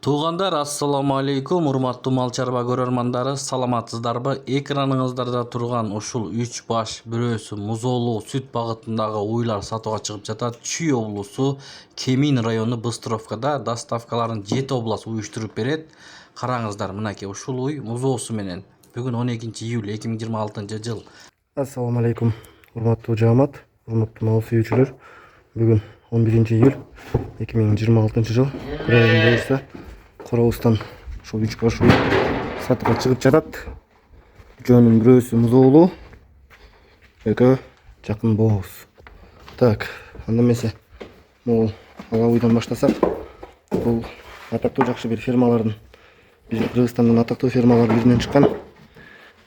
Туугандар, ассаламу алейкум, урматтуу мал чарба көрөрмандары, саламатсыздарбы? Экраныңыздарда турган ушул 3 баш бирөөсү музоолуу сүт багытындагы уйлар сатууга чыгып жатат. Чүй облусу Кемин району Быстровкада доставкаларын 7 облас уюштуруп берет. Караңыздар, мынакей ушул уй музоосу менен. Бүгүн 12 июль 2026 жыл. Ассаламу алейкум, урматтуу жаамат, урматтуу мал сүйүүчүлөр. Бүгүн 11 июль 2026 жыл. Кудайдын буйруса Корообуздан ушул 3 баш уй сатууга чыгып жатат. Жөнүн бирөөсү музоолуу, экөө жакын бооз. Так, анда эмесе могул ала уйдан баштасак. Бул атактуу жакшы бир фермалардын, биздин Кыргызстандын атактуу фермаларынын биринен чыккан.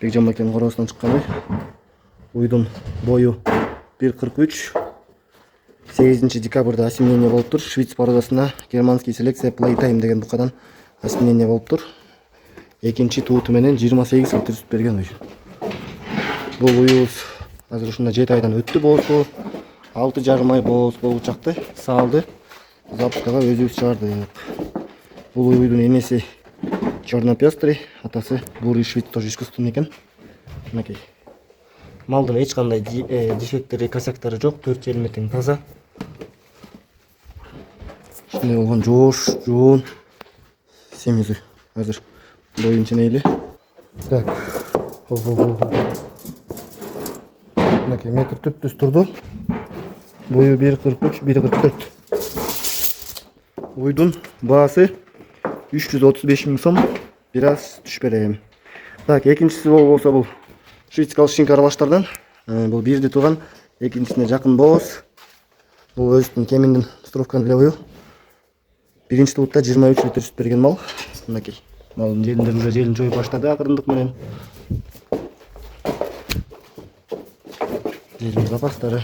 Бекжан Байкенин короосунан чыккан уй. Уйдун бою 1,43. 8 декабрда осеменение болуптур. Швиц породасына германский селекция Playtime деген букадан осеменение болуптур. Экинчи тууту менен 28 литр сүт берген уй. Бул уйубуз азыр ушунда 7 айдан өттү боосу. 6,5 ай бооз болуп чакты. Салды. Запускага өзүбүз чыгардык. Бул уйдун энеси черно-пестрый, атасы бурый швиц, тоже искусственный экен. Мынакей. Малдын эч кандай дефекттери, косяктары жок. 4 желме тең таза. Ушундай болгон жоош, жоон, семиз уй. Азыр боюн ченейли. Так. Мынакей метр түп-түз турду. Бою 1,43, 1,44. Уйдун баасы 335 000 сом. Бир аз түшүп берем. Так, экинчиси болсо бул швейцарский шинка аралаштардан. Бул бирди тууган, экинчисине жакын бооз. Бул өзүнүн Кеминдин Быстровканын эле уйу. Биринчи туутта 23 литр сүт берген мал. Мынакей. Малдын желиндер уже желин жоюп баштады акырындык менен. Желин запастары.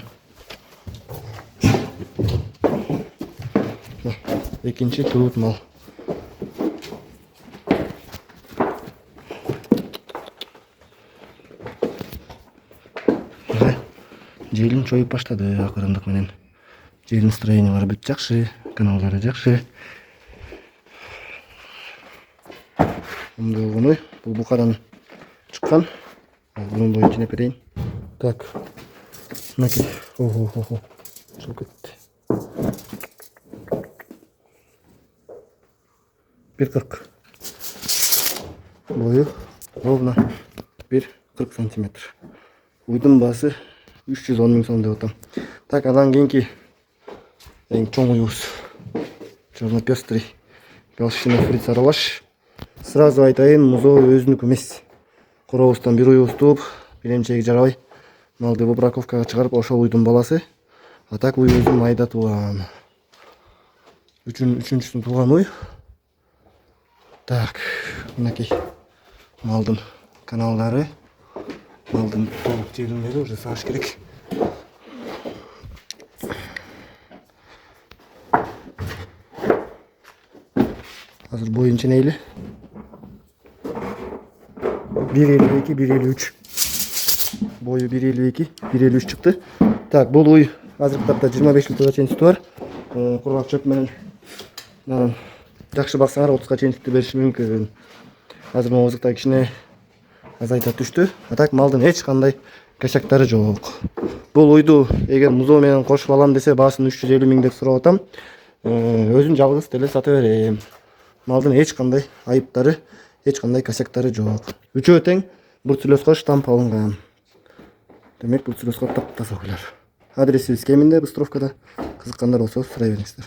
Экинчи туут мал. Желин чоюп баштады акырындык менен. Желин строениялары бүт жакшы, каналдары жакшы. Мындай болгон ой, бул букадан чыккан. Бунун боюн ченеп берейин. Так. Мынакей. Ого. Чыгып кетти. 1,40. Бою ровно 1,40 сантиметр. Уйдун баасы 310 000 сом деп атам. Так, андан кийинки эң чоң уйубуз. Черно-пестрый Галштин фриц аралаш. Сразу айтайын, музоо өзүнүкү эмес. Корообуздан бир уйубуз тууп, биремчеги жарабай малды браковкага чыгарып, ошол уйдун баласы. А так уйубуздун майда тууган. Үчүнчүсүн тууган уй. Так, мынакей малдын каналдары, малдын толук желиндери уже сааш керек. Азыр боюн ченейли. 1,52, 1,53. Бою 1,52, 1,53 чыкты. Так, бул уй азыркы тапта 25 литрге чейин сүтү бар. Кургак чөп менен жакшы баксаңар 30га чейин сүтү бериши мүмкүн. Азыр моозукта кичине азайта түштү. А так малдын эч кандай косяктары жок. Бул уйду эгер музоо менен кошуп алам десе, баасын 350 000 деп сурап атам. Өзүн жалгыз деле сата берем. Малдын эч кандай айыптары, эч кандай косяктары жок. Үчөө тең бруцеллезго штамп алынган. Демек бруцеллезго таптаса ойлар. Адресибиз Кеминде, Быстровкада. Кызыккандар болсо сурай бериңиздер.